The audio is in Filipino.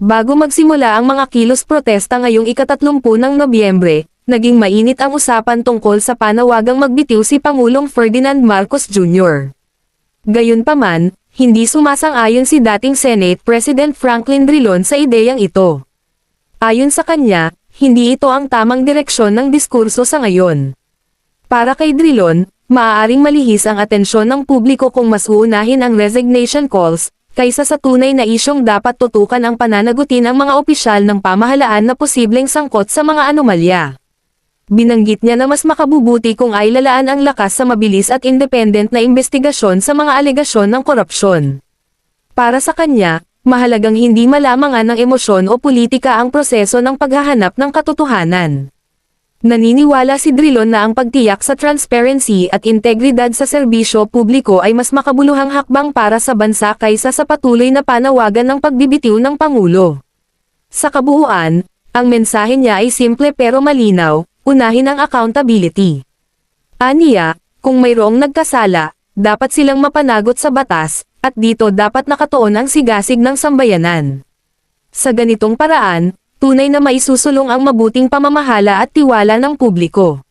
Bago magsimula ang mga kilos protesta ngayong ika-30 ng Nobyembre, naging mainit ang usapan tungkol sa panawagang magbitiw si Pangulong Ferdinand Marcos Jr. Gayunpaman, hindi sumasang-ayon si dating Senate President Franklin Drilon sa ideyang ito. Ayon sa kanya, hindi ito ang tamang direksyon ng diskurso sa ngayon. Para kay Drilon, maaaring malihis ang atensyon ng publiko kung mas uunahin ang resignation calls, kaysa sa tunay na isyong dapat tutukan ang pananagutin ng mga opisyal ng pamahalaan na posibleng sangkot sa mga anomalya. Binanggit niya na mas makabubuti kung ay lalaan ang lakas sa mabilis at independent na investigasyon sa mga alegasyon ng korupsyon. Para sa kanya, mahalagang hindi malamangan ng emosyon o politika ang proseso ng paghahanap ng katotohanan. Naniniwala si Drilon na ang pagtiyak sa transparency at integridad sa serbisyo publiko ay mas makabuluhang hakbang para sa bansa kaysa sa patuloy na panawagan ng pagbibitiw ng Pangulo. Sa kabuuan, ang mensahe niya ay simple pero malinaw, unahin ang accountability. Aniya, kung mayroong nagkasala, dapat silang mapanagot sa batas, at dito dapat nakatuon ang sigasig ng sambayanan. Sa ganitong paraan, tunay na maisusulong ang mabuting pamamahala at tiwala ng publiko.